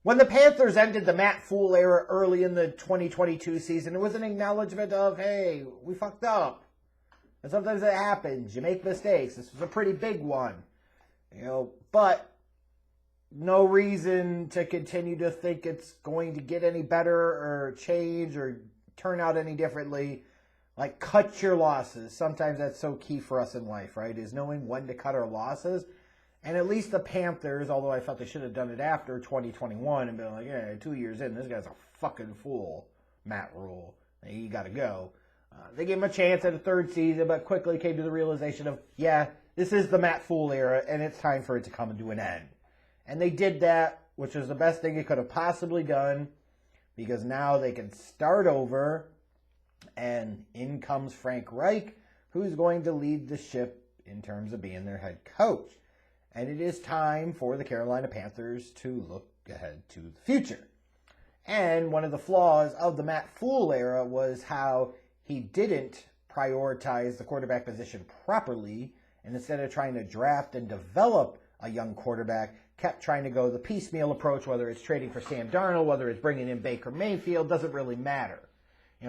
When the Panthers ended the Matt Fool era early in the 2022 season, it was an acknowledgement of, hey, we fucked up. And sometimes it happens. You make mistakes. This was a pretty big one. But no reason to continue to think it's going to get any better or change or turn out any differently. Like, cut your losses. Sometimes that's so key for us in life, right? Is knowing when to cut our losses. And at least the Panthers, although I felt they should have done it after 2021 and been like, yeah, 2 years in, this guy's a fucking fool, Matt Rule. You got to go. They gave him a chance at a third season, but quickly came to the realization of, yeah, this is the Matt Fool era, and it's time for it to come to an end. And they did that, which was the best thing they could have possibly done, because now they can start over, and in comes Frank Reich, who's going to lead the ship in terms of being their head coach. And it is time for the Carolina Panthers to look ahead to the future. And one of the flaws of the Matt Fool era was how he didn't prioritize the quarterback position properly, and instead of trying to draft and develop a young quarterback, kept trying to go the piecemeal approach, whether it's trading for Sam Darnold, whether it's bringing in Baker Mayfield, doesn't really matter.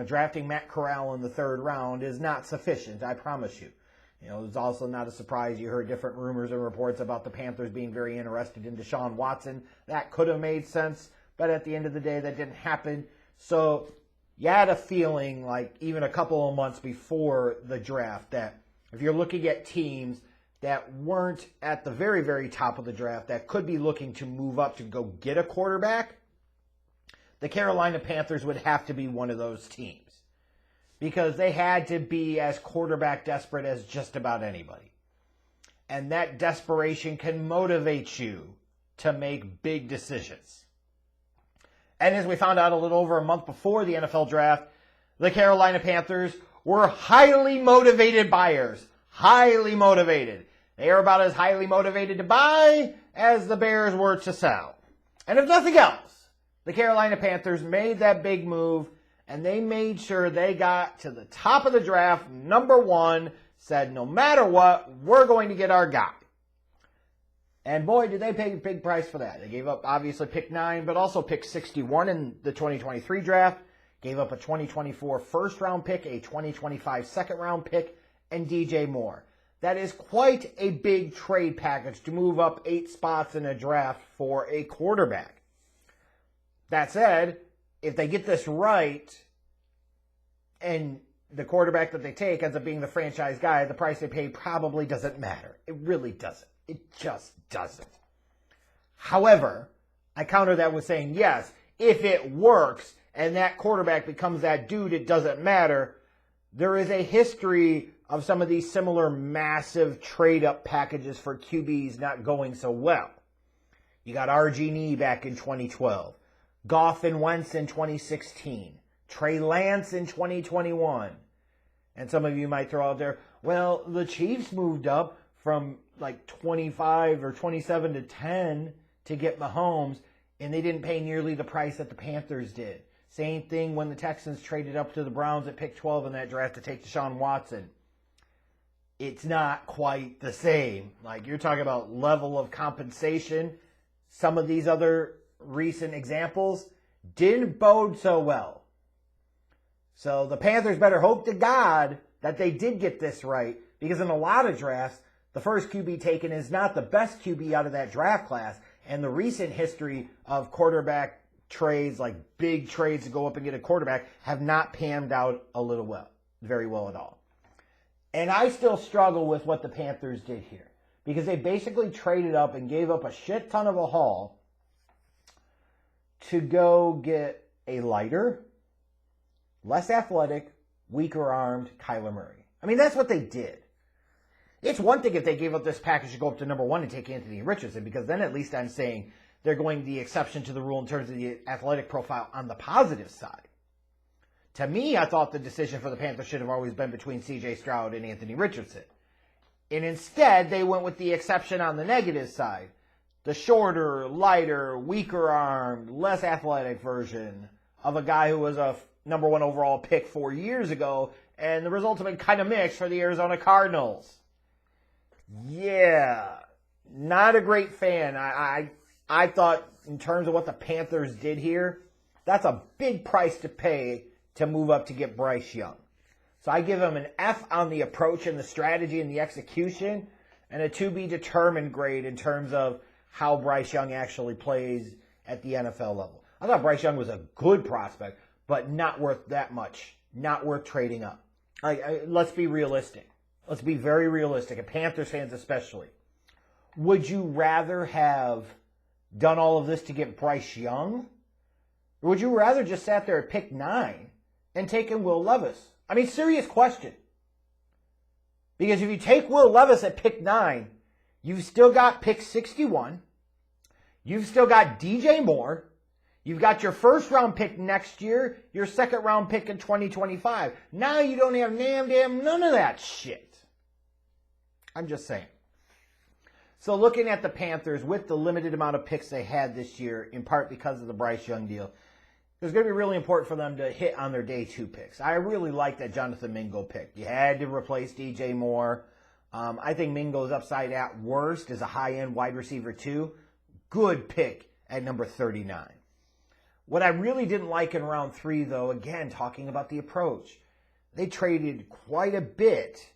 Drafting Matt Corral in the third round is not sufficient, I promise you. It's also not a surprise you heard different rumors and reports about the Panthers being very interested in Deshaun Watson. That could have made sense, but at the end of the day, that didn't happen. So you had a feeling, like even a couple of months before the draft, that if you're looking at teams that weren't at the very, very top of the draft that could be looking to move up to go get a quarterback, the Carolina Panthers would have to be one of those teams. Because they had to be as quarterback desperate as just about anybody. And that desperation can motivate you to make big decisions. And as we found out a little over a month before the NFL draft, the Carolina Panthers were highly motivated buyers. Highly motivated. They are about as highly motivated to buy as the Bears were to sell. And if nothing else, the Carolina Panthers made that big move, and they made sure they got to the top of the draft, number one, said no matter what, we're going to get our guy. And boy, did they pay a big price for that. They gave up, obviously, pick 9, but also pick 61 in the 2023 draft, gave up a 2024 first-round pick, a 2025 second-round pick, and DJ Moore. That is quite a big trade package to move up 8 spots in a draft for a quarterback. That said, if they get this right and the quarterback that they take ends up being the franchise guy, the price they pay probably doesn't matter. It really doesn't. It just doesn't. However, I counter that with saying, yes, if it works and that quarterback becomes that dude, it doesn't matter. There is a history of some of these similar massive trade-up packages for QBs not going so well. You got RG&E back in 2012. Goff and Wentz in 2016. Trey Lance in 2021. And some of you might throw out there, well, the Chiefs moved up from like 25 or 27 to 10 to get Mahomes, and they didn't pay nearly the price that the Panthers did. Same thing when the Texans traded up to the Browns at pick 12 in that draft to take Deshaun Watson. It's not quite the same. Like, you're talking about level of compensation. Some of these other recent examples didn't bode so well. So the Panthers better hope to God that they did get this right, because in a lot of drafts, the first QB taken is not the best QB out of that draft class, and the recent history of quarterback trades, like big trades to go up and get a quarterback, have not panned out very well at all. And I still struggle with what the Panthers did here, because they basically traded up and gave up a shit ton of a haul to go get a lighter, less athletic, weaker-armed Kyler Murray. I mean, that's what they did. It's one thing if they gave up this package to go up to number 1 and take Anthony Richardson, because then at least I'm saying they're going the exception to the rule in terms of the athletic profile on the positive side. To me, I thought the decision for the Panthers should have always been between C.J. Stroud and Anthony Richardson. And instead, they went with the exception on the negative side. The shorter, lighter, weaker-armed, less athletic version of a guy who was a number 1 overall pick 4 years ago, and the results have been kind of mixed for the Arizona Cardinals. Yeah, not a great fan. I I thought in terms of what the Panthers did here, that's a big price to pay to move up to get Bryce Young. So I give him an F on the approach and the strategy and the execution, and a to be determined grade in terms of how Bryce Young actually plays at the NFL level. I thought Bryce Young was a good prospect, but not worth that much. Not worth trading up. Let's be realistic. Let's be very realistic, and Panthers fans especially. Would you rather have done all of this to get Bryce Young? Or would you rather just sat there at pick 9 and taken Will Levis? I mean, serious question. Because if you take Will Levis at pick 9, you've still got pick 61. You've still got DJ Moore. You've got your first-round pick next year, your second-round pick in 2025. Now you don't have none of that shit. I'm just saying. So looking at the Panthers, with the limited amount of picks they had this year, in part because of the Bryce Young deal, it was going to be really important for them to hit on their day 2 picks. I really like that Jonathan Mingo pick. You had to replace DJ Moore. I think Mingo's upside at worst is a high-end wide receiver 2. Good pick at number 39. What I really didn't like in round 3, though, again, talking about the approach, they traded quite a bit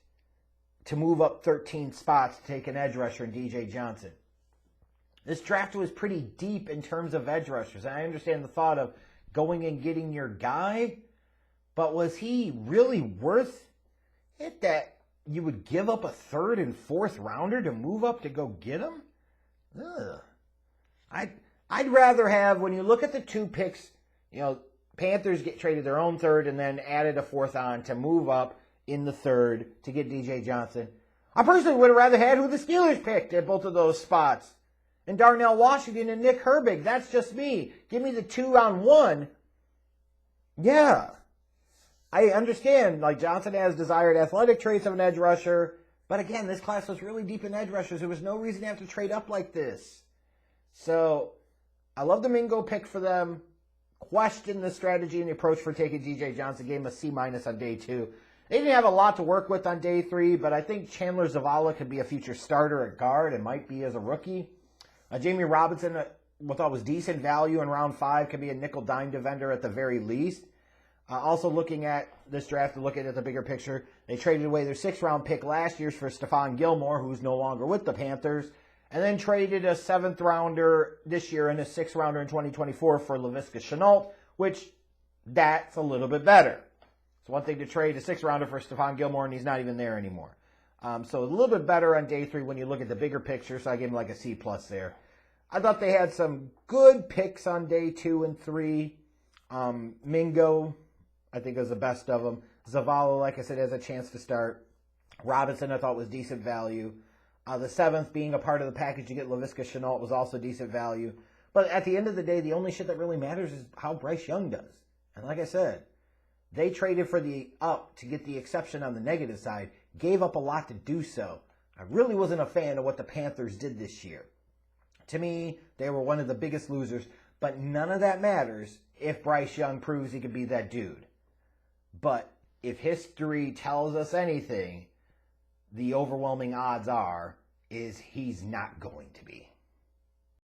to move up 13 spots to take an edge rusher in DJ Johnson. This draft was pretty deep in terms of edge rushers. I understand the thought of going and getting your guy, but was he really worth it that you would give up a 3rd and 4th rounder to move up to go get him? Ugh. I'd rather have, when you look at the 2 picks, Panthers traded their own 3rd and then added a 4th on to move up in the 3rd to get DJ Johnson. I personally would have rather had who the Steelers picked at both of those spots. And Darnell Washington and Nick Herbig. That's just me. Give me the 2 on 1. Yeah. I understand, Johnson has desired athletic traits of an edge rusher. But again, this class was really deep in edge rushers. There was no reason to have to trade up like this. So, I love the Mingo pick for them. Question the strategy and the approach for taking DJ Johnson. Gave him a C- on day 2. They didn't have a lot to work with on day 3, but I think Chandler Zavala could be a future starter at guard and might be as a rookie. Jammie Robinson, what I thought was decent value in round 5, could be a nickel dime defender at the very least. Also looking at this draft and looking at the bigger picture, they traded away their 6th-round pick last year for Stephon Gilmore, who's no longer with the Panthers, and then traded a 7th-rounder this year and a 6th-rounder in 2024 for Laviska Shenault, which that's a little bit better. It's one thing to trade a 6th-rounder for Stephon Gilmore, and he's not even there anymore. So a little bit better on day 3 when you look at the bigger picture, so I gave him a C+ there. I thought they had some good picks on day 2 and 3. Mingo, I think, was the best of them. Zavala, like I said, has a chance to start. Robinson, I thought, was decent value. The 7th being a part of the package to get Laviska Shenault was also decent value. But at the end of the day, the only shit that really matters is how Bryce Young does. And like I said, they traded for the up to get the exception on the negative side, gave up a lot to do so. I really wasn't a fan of what the Panthers did this year. To me, they were one of the biggest losers, but none of that matters if Bryce Young proves he could be that dude. But if history tells us anything, the overwhelming odds is he's not going to be.